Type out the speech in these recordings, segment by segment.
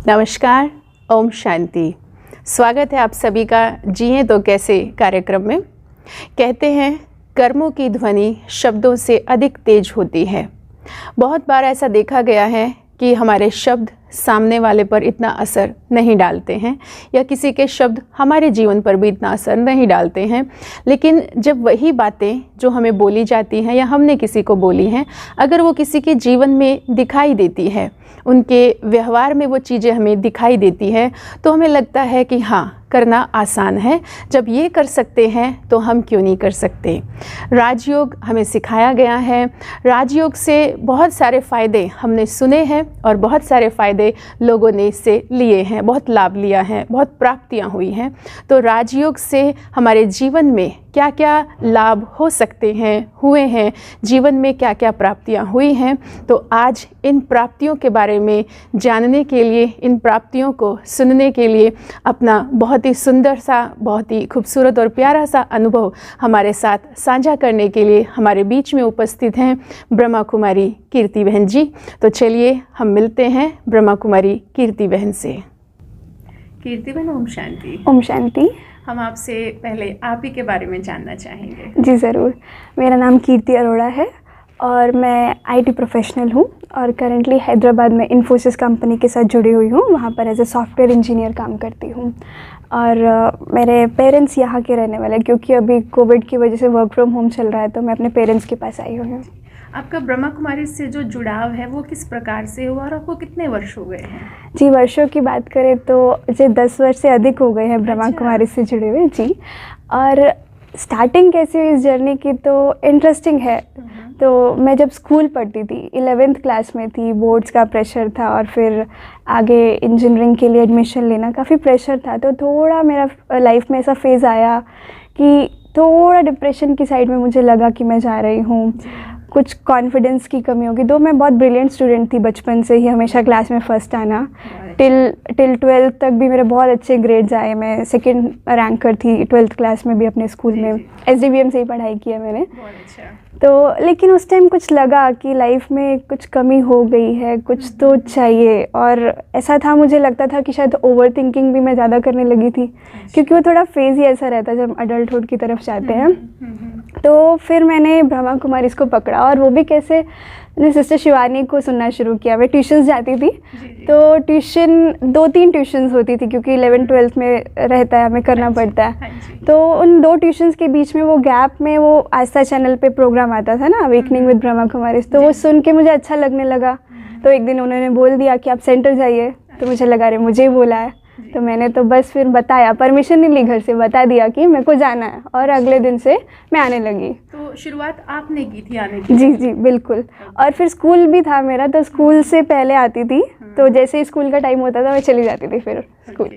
नमस्कार, ओम शांति। स्वागत है आप सभी का जिए तो कैसे कार्यक्रम में। कहते हैं कर्मों की ध्वनि शब्दों से अधिक तेज होती है। बहुत बार ऐसा देखा गया है कि हमारे शब्द सामने वाले पर इतना असर नहीं डालते हैं या किसी के शब्द हमारे जीवन पर भी इतना असर नहीं डालते हैं, लेकिन जब वही बातें जो हमें बोली जाती हैं या हमने किसी को बोली हैं, अगर वो किसी के जीवन में दिखाई देती है, उनके व्यवहार में वो चीज़ें हमें दिखाई देती है, तो हमें लगता है कि हाँ, करना आसान है। जब ये कर सकते हैं तो हम क्यों नहीं कर सकते। राजयोग हमें सिखाया गया है। राजयोग से बहुत सारे फ़ायदे हमने सुने हैं और बहुत सारे फ़ायदे लोगों ने इससे लिए हैं, बहुत लाभ लिया है, बहुत प्राप्तियां हुई हैं। तो राजयोग से हमारे जीवन में क्या क्या लाभ हो सकते हैं, हुए हैं, जीवन में क्या क्या प्राप्तियां हुई हैं, तो आज इन प्राप्तियों के बारे में जानने के लिए, इन प्राप्तियों को सुनने के लिए अपना बहुत ही सुंदर सा, बहुत ही खूबसूरत और प्यारा सा अनुभव हमारे साथ साझा करने के लिए हमारे बीच में उपस्थित हैं ब्रह्मा कुमारी कीर्ति बहन जी। तो चलिए हम मिलते हैं ब्रह्मा कुमारी कीर्ति बहन से। कीर्ति बहन, ओम शांति। ओम शांति। हम आपसे पहले आप ही के बारे में जानना चाहेंगे। जी ज़रूर। मेरा नाम कीर्ति अरोड़ा है और मैं आईटी प्रोफेशनल हूँ और करंटली हैदराबाद में इन्फोसिस कंपनी के साथ जुड़ी हुई हूँ। वहाँ पर एज ए सॉफ्टवेयर इंजीनियर काम करती हूँ और मेरे पेरेंट्स यहाँ के रहने वाले हैं, क्योंकि अभी कोविड की वजह से वर्क फ्रॉम होम चल रहा है, तो मैं अपने पेरेंट्स के पास आई हुई हूँ। आपका ब्रह्मा कुमारी से जो जुड़ाव है वो किस प्रकार से हुआ और आपको कितने वर्ष हो गए हैं? जी, वर्षों की बात करें तो मुझे 10 वर्ष से अधिक हो गए हैं ब्रह्मा कुमारी से जुड़े हुए। जी, और स्टार्टिंग कैसी हुई इस जर्नी की तो इंटरेस्टिंग है। तो मैं जब स्कूल पढ़ती थी, 11th क्लास में थी, बोर्ड्स का प्रेशर था और फिर आगे इंजीनियरिंग के लिए एडमिशन लेना काफ़ी प्रेशर था, तो थोड़ा मेरा लाइफ में ऐसा फेज़ आया कि थोड़ा डिप्रेशन की साइड में मुझे लगा कि मैं जा रही हूँ, कुछ कॉन्फिडेंस की कमी होगी। तो मैं बहुत ब्रिलियंट स्टूडेंट थी, बचपन से ही हमेशा क्लास में फ़र्स्ट आना, टिल 12th तक भी मेरे बहुत अच्छे ग्रेड्स आए। मैं सेकंड रैंकर थी 12th क्लास में भी अपने स्कूल में। SDVM से ही पढ़ाई की है मैंने। तो लेकिन उस टाइम कुछ लगा कि लाइफ में कुछ कमी हो गई है, कुछ तो चाहिए। और ऐसा था, मुझे लगता था कि शायद ओवर थिंकिंग भी मैं ज़्यादा करने लगी थी, क्योंकि वो थोड़ा फेज़ ही ऐसा रहता है जब अडल्टहुड की तरफ जाते हैं। तो फिर मैंने ब्रह्मा कुमारी को पकड़ा, और वो भी कैसे, मैंने सिस्टर शिवानी को सुनना शुरू किया। मैं ट्यूशन्स जाती थी, तो ट्यूशन 2-3 ट्यूशन्स होती थी, क्योंकि 11th-12th में रहता है, हमें करना पड़ता है। तो उन 2 ट्यूशन्स के बीच में वो गैप में वो आस्था चैनल पे प्रोग्राम आता था ना, अवेकनिंग विद ब्रह्मा कुमारी, तो वो सुन के मुझे अच्छा लगने लगा। तो एक दिन उन्होंने बोल दिया कि आप सेंटर जाइए, तो मुझे लगा अरे मुझे ही बोला है। तो मैंने तो बस फिर बताया, परमिशन नहीं ली घर से, बता दिया कि मेरे को जाना है, और अगले दिन से मैं आने लगी। तो शुरुआत आपने की थी आने की? जी बिल्कुल। और फिर स्कूल भी था मेरा, तो स्कूल से पहले आती थी, तो जैसे ही स्कूल का टाइम होता था मैं चली जाती थी फिर स्कूल।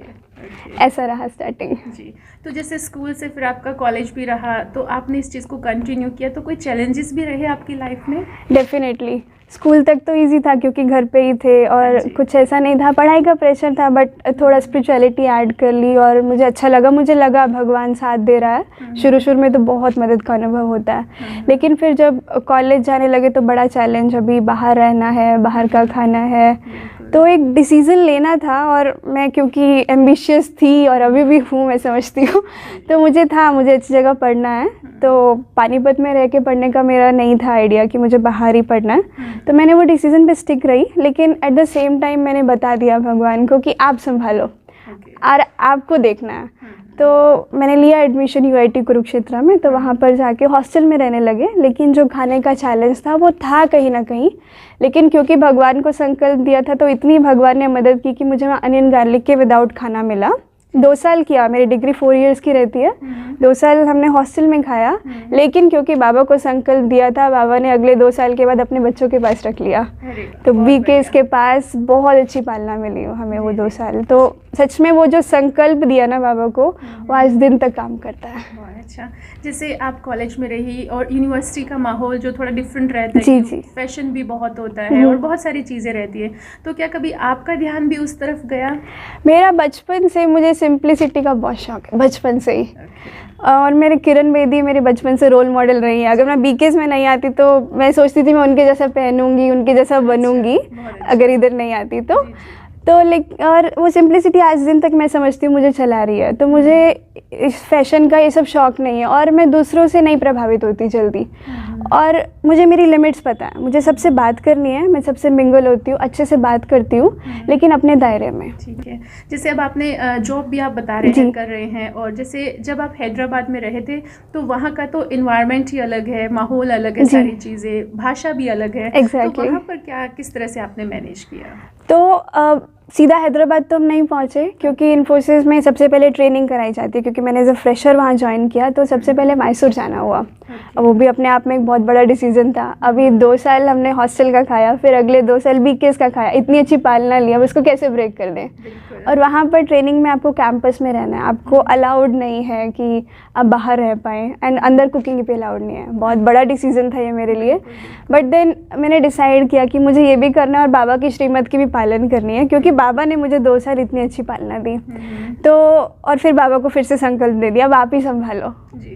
ऐसा रहा स्टार्टिंग। जी, तो जैसे स्कूल से फिर आपका कॉलेज भी रहा, तो आपने इस चीज़ को कंटिन्यू किया, तो कोई चैलेंजेस भी रहे आपकी लाइफ में? डेफिनेटली। स्कूल तक तो इजी था क्योंकि घर पे ही थे और कुछ ऐसा नहीं था, पढ़ाई का प्रेशर था, बट थोड़ा स्पिरिचुअलिटी ऐड कर ली और मुझे अच्छा लगा, मुझे लगा भगवान साथ दे रहा है। शुरू में तो बहुत मदद का अनुभव होता है, लेकिन फिर जब कॉलेज जाने लगे तो बड़ा चैलेंज, अभी बाहर रहना है, बाहर का खाना है, तो एक डिसीज़न लेना था। और मैं क्योंकि एम्बिशियस थी और अभी भी हूँ, मैं समझती हूँ, तो मुझे अच्छी जगह पढ़ना है। तो पानीपत में रह के पढ़ने का मेरा नहीं था आइडिया कि मुझे बाहर ही पढ़ना है, तो मैंने वो डिसीज़न पे स्टिक रही। लेकिन एट द सेम टाइम मैंने बता दिया भगवान को कि आप संभालो और आपको देखना है। तो मैंने लिया एडमिशन UIT कुरुक्षेत्र में, तो वहाँ पर जाके हॉस्टल में रहने लगे। लेकिन जो खाने का चैलेंज था वो था कहीं ना कहीं, लेकिन क्योंकि भगवान को संकल्प दिया था, तो इतनी भगवान ने मदद की कि मुझे अनियन गार्लिक के विदाउट खाना मिला। 2 साल किया, मेरी डिग्री 4 इयर्स की रहती है। 2 साल हमने हॉस्टल में खाया, लेकिन क्योंकि बाबा को संकल्प दिया था, बाबा ने अगले 2 साल के बाद अपने बच्चों के पास रख लिया। तो BKs के पास बहुत अच्छी पालना मिली हमें वो 2 साल। तो सच में वो जो संकल्प दिया ना बाबा को, वो आज दिन तक काम करता है। अच्छा, जैसे आप कॉलेज में रही और यूनिवर्सिटी का माहौल जो थोड़ा डिफरेंट रहता है, जी फैशन भी बहुत होता है और बहुत सारी चीज़ें रहती है, तो क्या कभी आपका ध्यान भी उस तरफ गया? मेरा बचपन से, मुझे सिंप्लिसिटी का बहुत शौक है बचपन से ही। और मेरे किरण बेदी मेरे बचपन से रोल मॉडल रही है। अगर मैं BKs में नहीं आती तो मैं सोचती थी मैं उनके जैसा पहनूंगी, उनके जैसा बनूंगी, अगर इधर नहीं आती तो। तो और वो सिंप्लिसिटी आज दिन तक मैं समझती हूँ मुझे चला रही है। तो मुझे इस फैशन का ये सब शौक़ नहीं है और मैं दूसरों से नहीं प्रभावित होती जल्दी। और मुझे मेरी लिमिट्स पता है, मुझे सबसे बात करनी है, मैं सबसे मिंगल होती हूँ, अच्छे से बात करती हूँ, लेकिन अपने दायरे में। ठीक है। जैसे अब आपने जॉब भी आप बता रहे हैं कर रहे हैं, और जैसे जब आप हैदराबाद में रहे थे तो वहाँ का तो इन्वायरमेंट ही अलग है, माहौल अलग है, सारी चीज़ें, भाषा भी अलग है। Exactly. तो वहाँ पर किस तरह से आपने मैनेज किया? तो सीधा हैदराबाद तो हम नहीं पहुँचे, क्योंकि इन्फोसिस में सबसे पहले ट्रेनिंग कराई जाती है, क्योंकि मैंने एज अ फ्रेशर वहाँ ज्वाइन किया। तो सबसे पहले मैसूर जाना हुआ। अब वो भी अपने आप में एक बहुत बड़ा डिसीजन था। अभी 2 साल हमने हॉस्टल का खाया, फिर अगले 2 साल बीकेएस का खाया, इतनी अच्छी पालना लिया, अब उसको कैसे ब्रेक कर दें। और वहाँ पर ट्रेनिंग में आपको कैंपस में रहना है, आपको अलाउड नहीं है कि आप बाहर रह पाएँ, एंड अंदर कुकिंग भी अलाउड नहीं है। बहुत बड़ा डिसीजन था ये मेरे लिए, बट देन मैंने डिसाइड किया कि मुझे ये भी करना है और बाबा की श्रीमत की भी पालन करनी है, क्योंकि बाबा ने मुझे 2 साल इतनी अच्छी पालना दी। तो और फिर बाबा को फिर से संकल्प दे दिया, अब आप ही संभालो,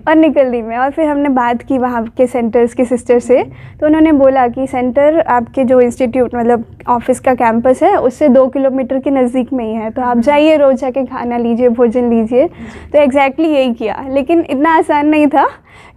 और निकल दी मैं। और फिर हमने बात की वहाँ के सेंटर्स की सिस्टर से, तो उन्होंने बोला कि सेंटर आपके जो इंस्टीट्यूट मतलब ऑफिस का कैंपस है उससे 2 किलोमीटर के नज़दीक में ही है, तो आप जाइए, रोज़ जाके खाना लीजिए, भोजन लीजिए। तो एग्जैक्टली यही किया, लेकिन इतना आसान नहीं था,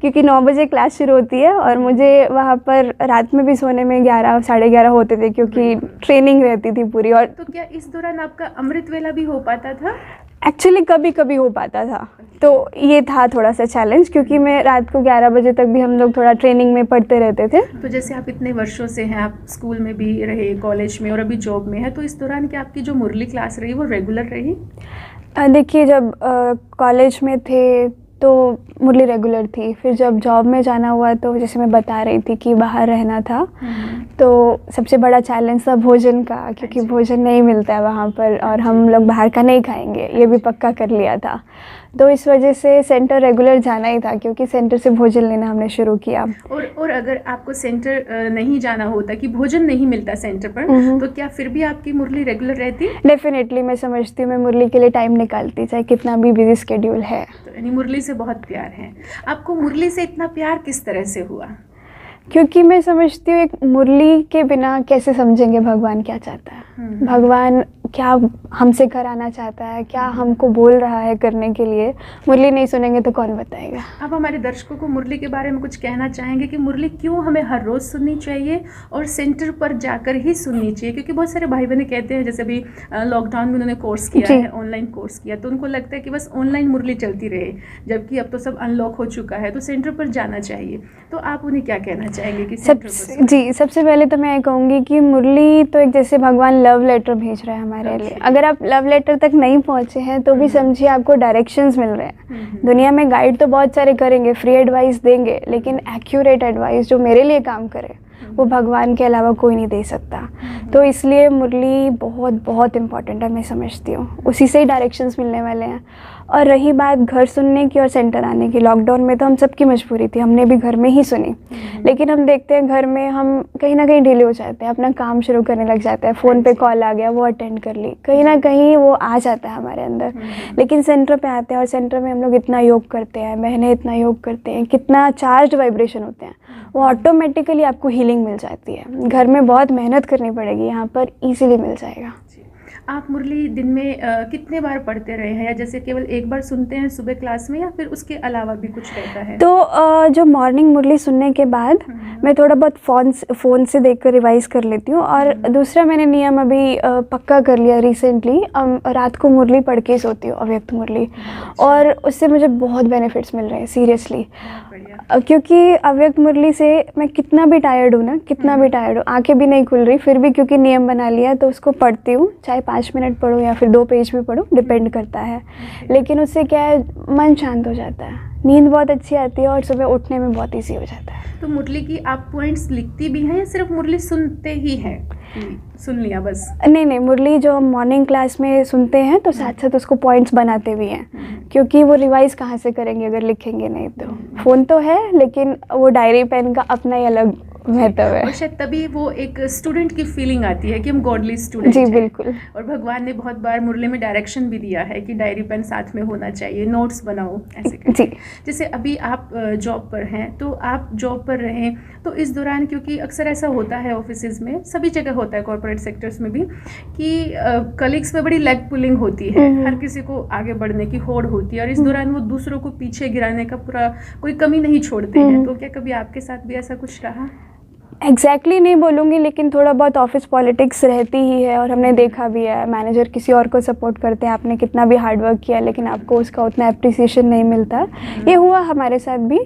क्योंकि 9 बजे क्लास शुरू होती है और मुझे वहाँ पर रात में भी सोने में 11 साढ़े 11 होते थे, क्योंकि ट्रेनिंग रहती थी पूरी। और तो क्या इस दौरान आपका अमृत वेला भी हो पाता था? एक्चुअली कभी कभी हो पाता था, तो ये था थोड़ा सा चैलेंज, क्योंकि मैं रात को 11 बजे तक भी हम लोग थोड़ा ट्रेनिंग में पढ़ते रहते थे। तो जैसे आप इतने वर्षों से हैं, आप स्कूल में भी रहे, कॉलेज में, और अभी जॉब में है, तो इस दौरान क्या आपकी जो मुरली क्लास रही वो रेगुलर रही? देखिए, जब कॉलेज में थे तो मुरली रेगुलर थी, फिर जब जॉब में जाना हुआ तो जैसे मैं बता रही थी कि बाहर रहना था, तो सबसे बड़ा चैलेंज था भोजन का, क्योंकि भोजन नहीं मिलता है वहाँ पर और हम लोग बाहर का नहीं खाएंगे, ये भी पक्का कर लिया था। तो इस वजह से सेंटर रेगुलर जाना ही था, क्योंकि सेंटर से भोजन लेना हमने शुरू किया। और अगर आपको सेंटर नहीं जाना होता, कि भोजन नहीं मिलता सेंटर पर, तो क्या फिर भी आपकी मुरली रेगुलर रहती? डेफिनेटली, मैं समझती हूँ मैं मुरली के लिए टाइम निकालती, चाहे कितना भी बिजी स्केड्यूल है। तो यानी मुरली से बहुत प्यार है आपको। मुरली से इतना प्यार किस तरह से हुआ? क्योंकि मैं समझती हूँ एक मुरली के बिना कैसे समझेंगे भगवान क्या चाहता है, भगवान क्या हमसे कराना चाहता है, क्या हमको बोल रहा है करने के लिए। मुरली नहीं सुनेंगे तो कौन बताएगा। अब हमारे दर्शकों को मुरली के बारे में कुछ कहना चाहेंगे कि मुरली क्यों हमें हर रोज़ सुननी चाहिए और सेंटर पर जाकर ही सुननी चाहिए? क्योंकि बहुत सारे भाई बहन कहते हैं, जैसे अभी लॉकडाउन में उन्होंने कोर्स किया है, ऑनलाइन कोर्स किया, तो उनको लगता है कि बस ऑनलाइन मुरली चलती रहे, जबकि अब तो सब अनलॉक हो चुका है, तो सेंटर पर जाना चाहिए। तो आप उन्हें क्या कहना चाहेंगे कि सबसे पहले तो मैं ये कहूँगी कि मुरली तो एक जैसे भगवान लव लेटर भेज रहा है हमारे लिए। अगर आप लव लेटर तक नहीं पहुँचे हैं तो भी समझिए आपको डायरेक्शंस मिल रहे हैं। दुनिया में गाइड तो बहुत सारे करेंगे, फ्री एडवाइस देंगे, लेकिन एक्यूरेट एडवाइस जो मेरे लिए काम करे वो भगवान के अलावा कोई नहीं दे सकता। तो इसलिए मुरली बहुत बहुत इम्पॉर्टेंट है, मैं समझती हूँ, उसी से ही डायरेक्शंस मिलने वाले हैं। और रही बात घर सुनने की और सेंटर आने की, लॉकडाउन में तो हम सबकी मजबूरी थी, हमने भी घर में ही सुनी, लेकिन हम देखते हैं घर में हम कहीं ना कहीं डिले हो जाते हैं, अपना काम शुरू करने लग जाते हैं, फ़ोन पे कॉल आ गया वो अटेंड कर ली, कहीं ना कहीं वो आ जाता है हमारे अंदर। लेकिन सेंटर पे आते हैं और सेंटर में हम लोग इतना योग करते हैं, बहनें इतना योग करते हैं, कितना चार्ज वाइब्रेशन होते हैं, वो ऑटोमेटिकली आपको हीलिंग मिल जाती है। घर में बहुत मेहनत करनी पड़ेगी, यहाँ पर ईजिली मिल जाएगा। आप मुरली दिन में कितने बार पढ़ते रहे हैं, या जैसे केवल एक बार सुनते हैं सुबह क्लास में, या फिर उसके अलावा भी कुछ रहता है? तो जो मॉर्निंग मुरली सुनने के बाद मैं थोड़ा बहुत फ़ोन से देखकर रिवाइज़ कर लेती हूँ। और दूसरा मैंने नियम अभी पक्का कर लिया रिसेंटली, रात को मुरली पढ़ के सोती हूँ, अव्यक्त मुरली, और उससे मुझे बहुत बेनिफिट्स मिल रहे हैं सीरियसली। क्योंकि अव्यक्त मुरली से मैं कितना भी टायर्ड हूँ ना, कितना भी टायर्ड हूँ, आंखें भी नहीं खुल रही, फिर भी क्योंकि नियम बना लिया तो उसको पढ़ती हूँ, चाहे 5 मिनट पढूँ या फिर 2 पेज भी पढूँ, डिपेंड करता है। लेकिन उससे क्या है, मन शांत हो जाता है, नींद बहुत अच्छी आती है और सुबह उठने में बहुत ईजी हो जाता है। तो मुरली की आप पॉइंट्स लिखती भी हैं या सिर्फ मुरली सुनते ही हैं, सुन लिया बस? नहीं, मुरली जो हम मॉर्निंग क्लास में सुनते हैं तो साथ साथ उसको पॉइंट्स बनाते भी हैं, क्योंकि वो रिवाइज़ कहाँ से करेंगे अगर लिखेंगे नहीं तो। फ़ोन तो है, लेकिन वो डायरी पेन का अपना ही अलग महत्व है। और शायद तभी वो एक स्टूडेंट की फीलिंग आती है कि हम गॉडली स्टूडेंट जी हैं। बिल्कुल। और भगवान ने बहुत बार मुरली में डायरेक्शन भी दिया है कि डायरी पेन साथ में होना चाहिए, नोट्स बनाओ ऐसे करके। जी। जैसे अभी आप जॉब पर हैं, तो आप जॉब पर रहें तो इस दौरान, क्योंकि अक्सर ऐसा होता है ऑफिसेज में, सभी जगह होता है कॉर्पोरेट सेक्टर्स में भी, कि कलीग्स में बड़ी लेग पुलिंग होती है, हर किसी को आगे बढ़ने की होड़ होती है, और इस दौरान वो दूसरों को पीछे गिराने का पूरा कोई कमी नहीं छोड़ते हैं। तो क्या कभी आपके साथ भी ऐसा कुछ रहा? एग्जैक्टली नहीं बोलूँगी, लेकिन थोड़ा बहुत ऑफिस पॉलिटिक्स रहती ही है, और हमने देखा भी है मैनेजर किसी और को सपोर्ट करते हैं, आपने कितना भी हार्ड वर्क किया लेकिन आपको उसका उतना अप्रिसिएशन नहीं मिलता। ये हुआ हमारे साथ भी,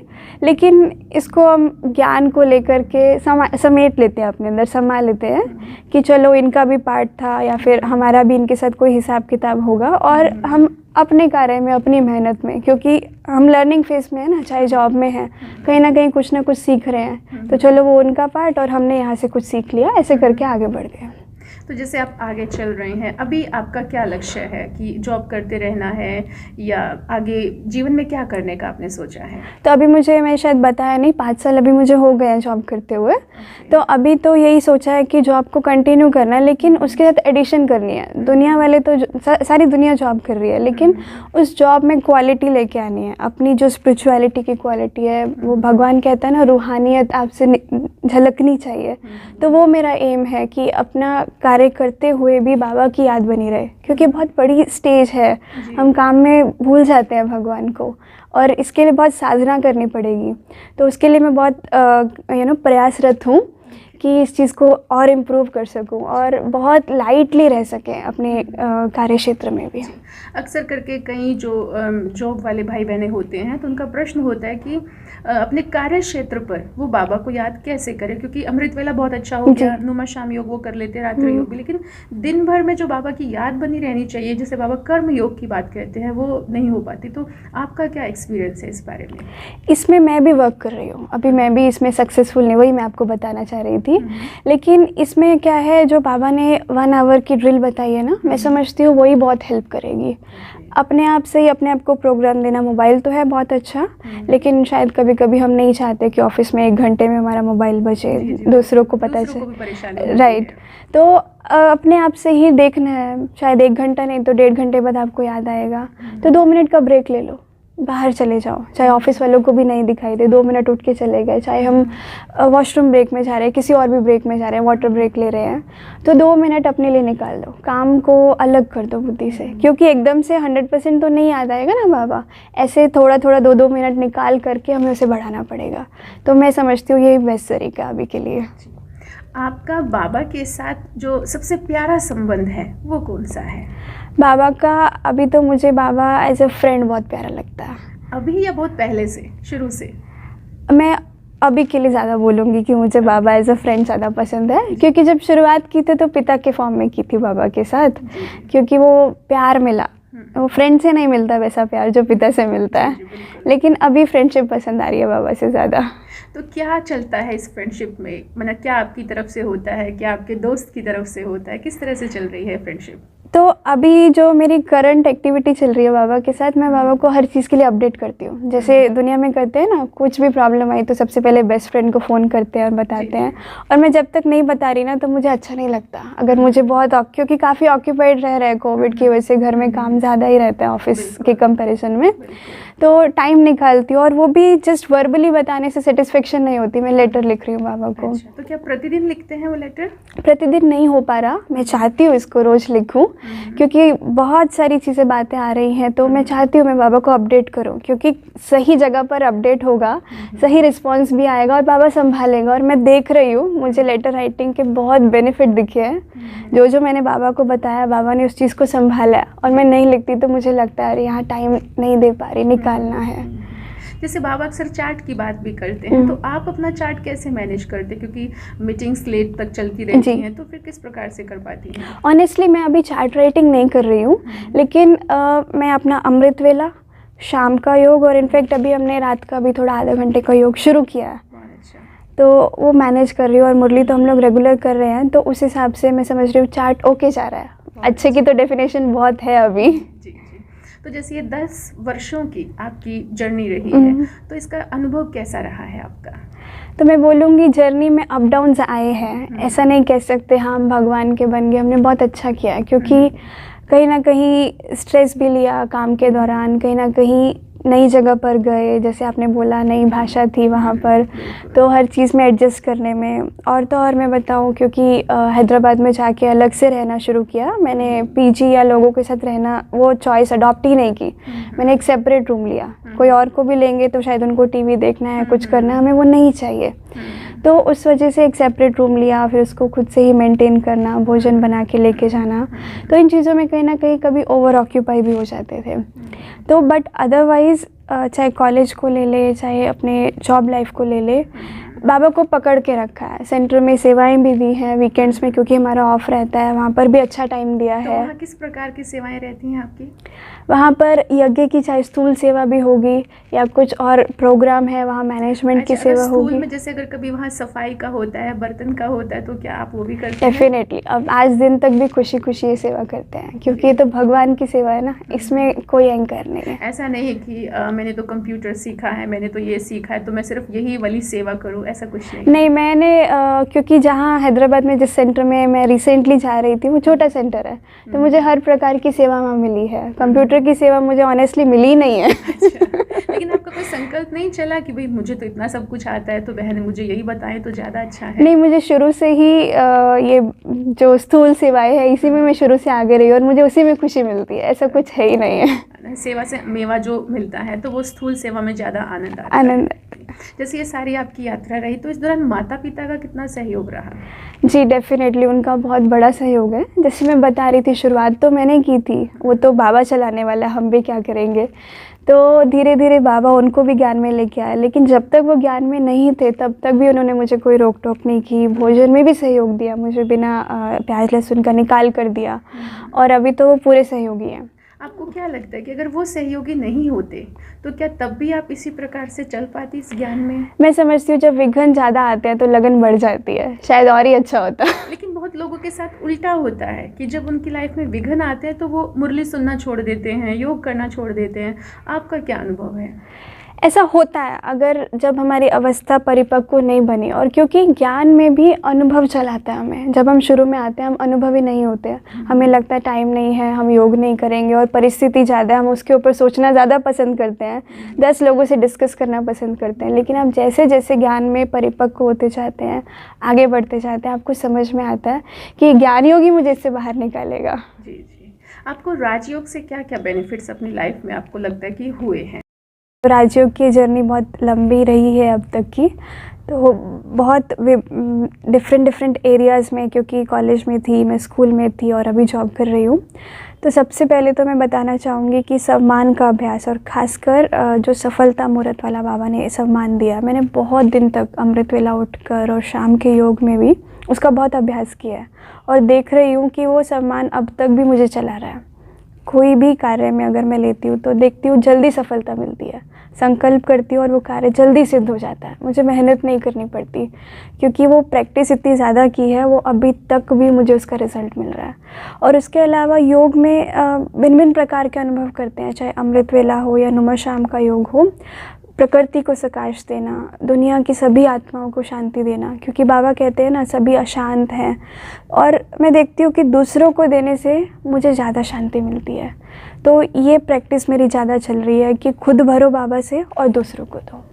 लेकिन इसको हम ज्ञान को लेकर के समेट लेते हैं, अपने अंदर समा लेते हैं कि चलो इनका भी पार्ट था, या फिर हमारा भी इनके साथ कोई हिसाब किताब होगा, और हम अपने कार्य में, अपनी मेहनत में, क्योंकि हम लर्निंग फेज में है ना, चाहे जॉब में है, कहीं ना कहीं कुछ ना कुछ सीख रहे हैं, तो चलो वो उनका पार्ट और हमने यहाँ से कुछ सीख लिया, ऐसे करके आगे बढ़ गए। तो जैसे आप आगे चल रहे हैं, अभी आपका क्या लक्ष्य है कि जॉब करते रहना है या आगे जीवन में क्या करने का आपने सोचा है? तो अभी मैं शायद बताया नहीं, 5 साल अभी मुझे हो गए हैं जॉब करते हुए। तो अभी तो यही सोचा है कि जॉब को कंटिन्यू करना है, लेकिन उसके साथ एडिशन करनी है। दुनिया वाले तो सारी दुनिया जॉब कर रही है, लेकिन उस जॉब में क्वालिटी लेके आनी है, अपनी जो स्पिरिचुअलिटी की क्वालिटी है, वो भगवान कहता है ना, रूहानियत आपसे झलकनी चाहिए। तो वो मेरा एम है कि अपना कार्य करते हुए भी बाबा की याद बनी रहे, क्योंकि बहुत बड़ी स्टेज है, हम काम में भूल जाते हैं भगवान को, और इसके लिए बहुत साधना करनी पड़ेगी। तो उसके लिए मैं बहुत प्रयासरत हूँ कि इस चीज़ को और इम्प्रूव कर सकूं और बहुत लाइटली रह सकें अपने कार्य क्षेत्र में भी। अक्सर करके कई जो जॉब वाले भाई बहनें होते हैं, तो उनका प्रश्न होता है कि अपने कार्य क्षेत्र पर वो बाबा को याद कैसे करें, क्योंकि अमृत वेला बहुत अच्छा हो गया, नुमा शाम योग वो कर लेते हैं, रात्रि योग भी, लेकिन दिन भर में जो बाबा की याद बनी रहनी चाहिए, जैसे बाबा कर्म योग की बात कहते हैं, वो नहीं हो पाती। तो आपका क्या एक्सपीरियंस है इस बारे में? इसमें मैं भी वर्क कर रही हूँ, अभी मैं भी इसमें सक्सेसफुल नहीं, वही मैं आपको बताना चाह रही थी। लेकिन इसमें क्या है, जो बाबा ने 1 आवर की ड्रिल बताई है ना, मैं समझती हूँ वही बहुत हेल्प करेगी। अपने आप से ही अपने आप को प्रोग्राम देना, मोबाइल तो है बहुत अच्छा, लेकिन शायद कभी कभी हम नहीं चाहते कि ऑफिस में 1 घंटे में हमारा मोबाइल बचे, दूसरों को पता चले, राइट। तो अपने आप से ही देखना है, शायद 1 घंटा नहीं तो 1.5 घंटे बाद आपको याद आएगा, तो 2 मिनट का ब्रेक ले लो, बाहर चले जाओ, चाहे ऑफिस वालों को भी नहीं दिखाई दे, 2 मिनट उठ के चले गए, चाहे हम वॉशरूम ब्रेक में जा रहे हैं, किसी और भी ब्रेक में जा रहे हैं, वाटर ब्रेक ले रहे हैं, तो 2 मिनट अपने लिए निकाल दो, काम को अलग कर दो बुद्धि से, क्योंकि एकदम से 100% तो नहीं याद आएगा ना बाबा, ऐसे थोड़ा थोड़ा 2-2 मिनट निकाल करके हमें उसे बढ़ाना पड़ेगा। तो मैं समझती हूँ यही बेस्ट तरीका अभी के लिए। आपका बाबा के साथ जो सबसे प्यारा संबंध है वो कौन सा है? बाबा का अभी तो मुझे बाबा एज अ फ्रेंड बहुत प्यारा लगता है। अभी या बहुत पहले से, शुरू से? मैं अभी के लिए ज़्यादा बोलूँगी कि मुझे बाबा एज अ फ्रेंड ज़्यादा पसंद है, क्योंकि जब शुरुआत की थी तो पिता के फॉर्म में की थी बाबा के साथ, क्योंकि वो प्यार मिला, वो फ्रेंड से नहीं मिलता वैसा प्यार जो पिता से मिलता है, लेकिन अभी फ्रेंडशिप पसंद आ रही है बाबा से ज़्यादा। तो क्या चलता है इस फ्रेंडशिप में, मतलब क्या आपकी तरफ से होता है, क्या आपके दोस्त की तरफ से होता है, किस तरह से चल रही है फ्रेंडशिप? तो अभी जो मेरी करंट एक्टिविटी चल रही है बाबा के साथ, मैं बाबा को हर चीज़ के लिए अपडेट करती हूँ। जैसे दुनिया में करते हैं ना, कुछ भी प्रॉब्लम आई तो सबसे पहले बेस्ट फ्रेंड को फ़ोन करते हैं और बताते हैं, और मैं जब तक नहीं बता रही ना तो मुझे अच्छा नहीं लगता। अगर मुझे बहुत क्योंकि काफ़ी ऑक्यूपाइड रह रहे हैं कोविड की वजह से, घर में काम ज़्यादा ही रहता है ऑफिस के कंपैरिजन में, तो टाइम निकालती हूँ, और वो भी जस्ट वर्बली बताने से सेटिस्फेक्शन नहीं होती, मैं लेटर लिख रही हूँ बाबा को। अच्छा, तो क्या प्रतिदिन लिखते हैं वो लेटर? प्रतिदिन नहीं हो पा रहा, मैं चाहती हूँ इसको रोज़ लिखूँ, क्योंकि बहुत सारी चीज़ें बातें आ रही हैं, तो मैं चाहती हूँ मैं बाबा को अपडेट करूँ, क्योंकि सही जगह पर अपडेट होगा, सही रिस्पांस भी आएगा और बाबा संभालेगा। और मैं देख रही हूँ, मुझे लेटर राइटिंग के बहुत बेनिफिट दिखे हैं। जो जो मैंने बाबा को बताया, बाबा ने उस चीज़ को संभाला, और मैं नहीं लिखती तो मुझे लगता है अरे यहाँ टाइम नहीं दे पा रही, निकालना है। जैसे बाबा अक्सर चार्ट की बात भी करते हैं, तो आप अपना चार्ट कैसे मैनेज करते हैं, क्योंकि मीटिंग्स लेट तक चलती रहती हैं, तो फिर किस प्रकार से कर पाती हैं? ऑनेस्टली मैं अभी चार्ट राइटिंग नहीं कर रही हूँ, लेकिन मैं अपना अमृत वेला, शाम का योग, और इनफैक्ट अभी हमने रात का भी थोड़ा आधा घंटे का योग शुरू किया है, तो वो मैनेज कर रही हूँ। और मुरली तो हम लोग रेगुलर कर रहे हैं, तो उस हिसाब से मैं समझ रही हूँ चार्ट ओके जा रहा है। अच्छे की तो डेफिनेशन बहुत है अभी। जी। तो जैसे ये 10 वर्षों की आपकी जर्नी रही है, तो इसका अनुभव कैसा रहा है आपका? तो मैं बोलूँगी जर्नी में अप डाउन्स आए हैं, ऐसा नहीं कह सकते हाँ हम भगवान के बन गए, हमने बहुत अच्छा किया है, क्योंकि कहीं ना कहीं स्ट्रेस भी लिया काम के दौरान, कहीं ना कहीं नई जगह पर गए, जैसे आपने बोला नई भाषा थी वहाँ पर, तो हर चीज़ में एडजस्ट करने में। और तो और मैं बताऊँ, क्योंकि हैदराबाद में जाके अलग से रहना शुरू किया मैंने, पीजी या लोगों के साथ रहना वो चॉइस अडॉप्ट ही नहीं की, मैंने एक सेपरेट रूम लिया। कोई और को भी लेंगे तो शायद उनको टीवी देखना है, कुछ करना है, हमें वो नहीं चाहिए, तो उस वजह से एक सेपरेट रूम लिया, फिर उसको खुद से ही मेंटेन करना, भोजन बना के लेके जाना, तो इन चीज़ों में कहीं ना कहीं कभी ओवर ऑक्यूपाई भी हो जाते थे। तो बट अदरवाइज़ चाहे कॉलेज को ले ले, चाहे अपने जॉब लाइफ को ले ले, बाबा को पकड़ के रखा है। सेंटर में सेवाएं भी दी हैं वीकेंड्स में, क्योंकि हमारा ऑफ रहता है, वहाँ पर भी अच्छा टाइम दिया तो है। वहाँ किस प्रकार की सेवाएं रहती हैं आपकी? वहाँ पर यज्ञ की चाहे स्थूल सेवा भी होगी या कुछ और प्रोग्राम है, वहाँ मैनेजमेंट की सेवा होगी। स्कूल में जैसे अगर कभी वहाँ सफाई का होता है, बर्तन का होता है, तो क्या आप वो भी करते हैं? डेफिनेटली, अब आज दिन तक भी खुशी खुशी ये सेवा करते हैं, क्योंकि ये तो भगवान की सेवा है ना, इसमें कोई अहंकार नहीं है। ऐसा नहीं है कि मैंने तो कंप्यूटर सीखा है, मैंने तो ये सीखा है, तो मैं सिर्फ यही वाली सेवा करूँ, ऐसा कुछ नहीं, मैंने क्योंकि जहाँ हैदराबाद में जिस सेंटर में मैं रिसेंटली जा रही थी वो छोटा सेंटर है, तो मुझे हर प्रकार की सेवा वहाँ मिली है। कंप्यूटर की सेवा मुझे ऑनेस्टली मिली नहीं है। अच्छा, लेकिन आपका कोई संकल्प नहीं चला कि भाई मुझे तो इतना सब कुछ आता है, तो बहन मुझे यही बताएं तो ज़्यादा अच्छा है? नहीं, मुझे शुरू से ही ये जो स्थूल सेवाएं है इसी में मैं शुरू से आगे रही और मुझे उसी में खुशी मिलती है, ऐसा कुछ है ही नहीं है। सेवा से मेवा जो मिलता है तो वो स्थूल सेवा में ज़्यादा आनंद आता है। जैसे ये सारी आपकी यात्रा रही, तो इस दौरान माता पिता का कितना सहयोग रहा? जी डेफिनेटली, उनका बहुत बड़ा सहयोग है। जैसे मैं बता रही थी, शुरुआत तो मैंने की थी, वो तो बाबा चलाने वाला, हम भी क्या करेंगे। तो धीरे धीरे बाबा उनको भी ज्ञान में लेके आए, लेकिन जब तक वो ज्ञान में नहीं थे तब तक भी उन्होंने मुझे कोई रोक टोक नहीं की। भोजन में भी सहयोग दिया, मुझे बिना प्याज लहसुन का निकाल कर दिया, और अभी तो वो पूरे सहयोगी हैं। आपको क्या लगता है कि अगर वो सहयोगी नहीं होते तो क्या तब भी आप इसी प्रकार से चल पाती इस ज्ञान में? मैं समझती हूँ जब विघ्न ज़्यादा आते हैं तो लगन बढ़ जाती है, शायद और ही अच्छा होता। लेकिन बहुत लोगों के साथ उल्टा होता है कि जब उनकी लाइफ में विघ्न आते हैं तो वो मुरली सुनना छोड़ देते हैं, योग करना छोड़ देते हैं। आपका क्या अनुभव है? ऐसा होता है अगर जब हमारी अवस्था परिपक्व नहीं बनी, और क्योंकि ज्ञान में भी अनुभव चलाता है हमें। जब हम शुरू में आते हैं हम अनुभवी नहीं होते, हमें लगता है टाइम नहीं है, हम योग नहीं करेंगे, और परिस्थिति ज़्यादा है, हम उसके ऊपर सोचना ज़्यादा पसंद करते हैं, 10 लोगों से डिस्कस करना पसंद करते हैं। लेकिन आप जैसे जैसे ज्ञान में परिपक्व होते जाते हैं, आगे बढ़ते जाते हैं, आपको समझ में आता है कि ज्ञान योग ही मुझे इससे बाहर निकालेगा। जी जी, आपको राजयोग से क्या क्या बेनिफिट्स अपनी लाइफ में आपको लगता है कि हुए हैं? राजयोग की जर्नी बहुत लंबी रही है अब तक की, तो बहुत डिफरेंट एरियाज़ में, क्योंकि कॉलेज में थी, मैं स्कूल में थी और अभी जॉब कर रही हूँ। तो सबसे पहले तो मैं बताना चाहूँगी कि सम्मान का अभ्यास, और ख़ासकर जो सफलता मुहूर्त वाला बाबा ने सम्मान दिया, मैंने बहुत दिन तक अमृत वेला उठकर और शाम के योग में भी उसका बहुत अभ्यास किया है, और देख रही हूँ कि वो सम्मान अब तक भी मुझे चला रहा है। कोई भी कार्य में अगर मैं लेती हूँ तो देखती हूँ जल्दी सफलता मिलती है, संकल्प करती हूँ और वो कार्य जल्दी सिद्ध हो जाता है, मुझे मेहनत नहीं करनी पड़ती, क्योंकि वो प्रैक्टिस इतनी ज़्यादा की है, वो अभी तक भी मुझे उसका रिज़ल्ट मिल रहा है। और उसके अलावा योग में भिन्न भिन्न प्रकार के अनुभव करते हैं, चाहे अमृत वेला हो या नुमा शाम का योग हो। प्रकृति को प्रकाश देना, दुनिया की सभी आत्माओं को शांति देना, क्योंकि बाबा कहते हैं ना सभी अशांत हैं, और मैं देखती हूँ कि दूसरों को देने से मुझे ज़्यादा शांति मिलती है। तो ये प्रैक्टिस मेरी ज़्यादा चल रही है कि खुद भरो बाबा से और दूसरों को दो।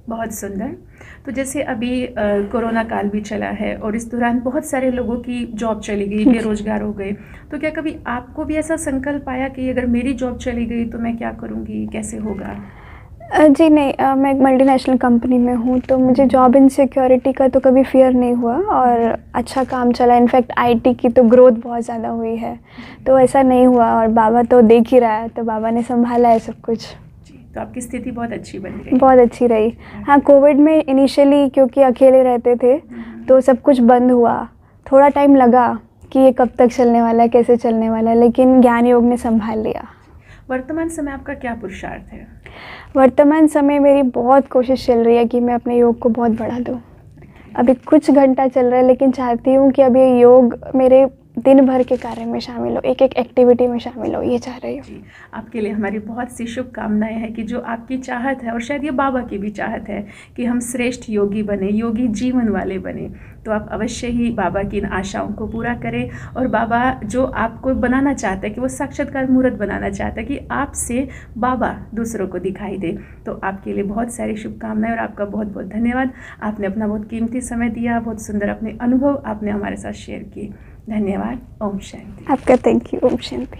बहुत सुंदर। तो जैसे अभी कोरोना काल भी चला है और इस दौरान बहुत सारे लोगों की जॉब चली गई, बेरोजगार हो गए, तो क्या कभी आपको भी ऐसा संकल्प आया कि अगर मेरी जॉब चली गई तो मैं क्या करूँगी, कैसे होगा? जी नहीं, मैं एक मल्टीनेशनल कंपनी में हूँ, तो मुझे जॉब इनसिक्योरिटी का तो कभी फियर नहीं हुआ, और अच्छा काम चला। इनफैक्ट आईटी की तो ग्रोथ बहुत ज़्यादा हुई है, तो ऐसा नहीं हुआ, और बाबा तो देख ही रहा है, तो बाबा ने संभाला है सब कुछ। तो आपकी स्थिति बहुत अच्छी बन गई? बहुत अच्छी रही। हाँ, कोविड में इनिशियली क्योंकि अकेले रहते थे तो सब कुछ बंद हुआ, थोड़ा टाइम लगा कि ये कब तक चलने वाला है, कैसे चलने वाला है, लेकिन ज्ञान योग ने संभाल लिया। वर्तमान समय आपका क्या पुरुषार्थ है? वर्तमान समय मेरी बहुत कोशिश चल रही है कि मैं अपने योग को बहुत बढ़ा दूँ। अभी कुछ घंटा चल रहा है, लेकिन चाहती हूँ कि अब ये योग मेरे दिन भर के कार्य में शामिल हो, एक एक एक्टिविटी में शामिल हो, ये चाह रही हूँ। जी, आपके लिए हमारी बहुत सी शुभकामनाएं हैं कि जो आपकी चाहत है और शायद ये बाबा की भी चाहत है कि हम श्रेष्ठ योगी बने, योगी जीवन वाले बने, तो आप अवश्य ही बाबा की इन आशाओं को पूरा करें। और बाबा जो आपको बनाना चाहता है कि वो साक्षात्कार मूर्त बनाना चाहता है कि आपसे बाबा दूसरों को दिखाई दे, तो आपके लिए बहुत सारी शुभकामनाएं और आपका बहुत बहुत धन्यवाद। आपने अपना बहुत कीमती समय दिया, बहुत सुंदर अपने अनुभव आपने हमारे साथ शेयर किए। धन्यवाद। ओम शांति। आपका थैंक यू। ओम शांति।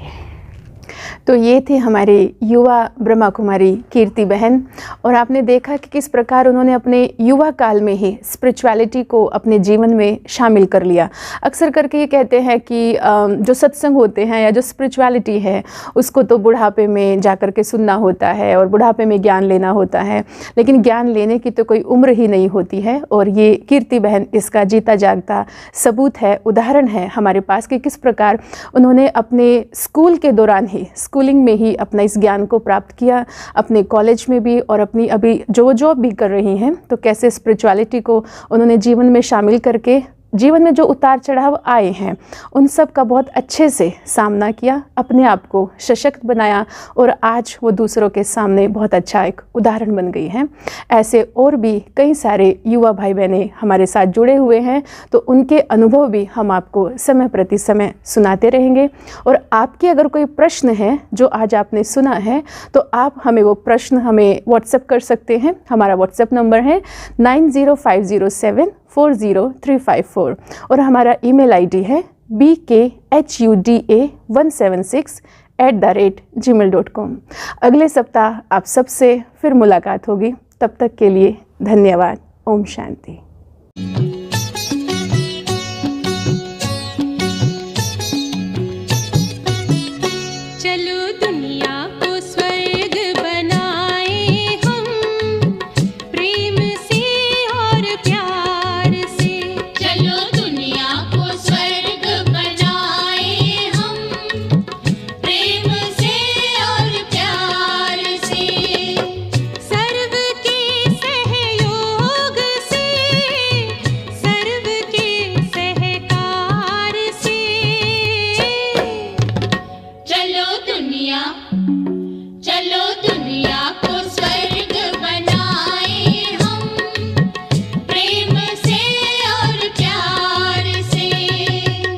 तो ये थे हमारे युवा ब्रह्मा कुमारी कीर्ति बहन, और आपने देखा कि किस प्रकार उन्होंने अपने युवा काल में ही स्पिरिचुअलिटी को अपने जीवन में शामिल कर लिया। अक्सर करके ये कहते हैं कि जो सत्संग होते हैं या जो स्पिरिचुअलिटी है उसको तो बुढ़ापे में जा कर के सुनना होता है और बुढ़ापे में ज्ञान लेना होता है, लेकिन ज्ञान लेने की तो कोई उम्र ही नहीं होती है। और ये कीर्ति बहन इसका जीता जागता सबूत है, उदाहरण है हमारे पास कि किस प्रकार उन्होंने अपने स्कूल के दौरान ही, स्कूलिंग में ही अपना इस ज्ञान को प्राप्त किया, अपने कॉलेज में भी और अपनी अभी जो जॉब भी कर रही हैं, तो कैसे स्पिरिचुअलिटी को उन्होंने जीवन में शामिल करके जीवन में जो उतार चढ़ाव आए हैं उन सब का बहुत अच्छे से सामना किया, अपने आप को सशक्त बनाया और आज वो दूसरों के सामने बहुत अच्छा एक उदाहरण बन गई हैं। ऐसे और भी कई सारे युवा भाई बहनें हमारे साथ जुड़े हुए हैं, तो उनके अनुभव भी हम आपको समय प्रति समय सुनाते रहेंगे। और आपके अगर कोई प्रश्न है जो आज आपने सुना है, तो आप हमें वो प्रश्न हमें व्हाट्सएप कर सकते हैं। हमारा व्हाट्सएप नंबर है 9050740354 और हमारा ईमेल आईडी है bkhuda176@gmail.com। अगले सप्ताह आप सबसे फिर मुलाकात होगी, तब तक के लिए धन्यवाद। ओम शांति।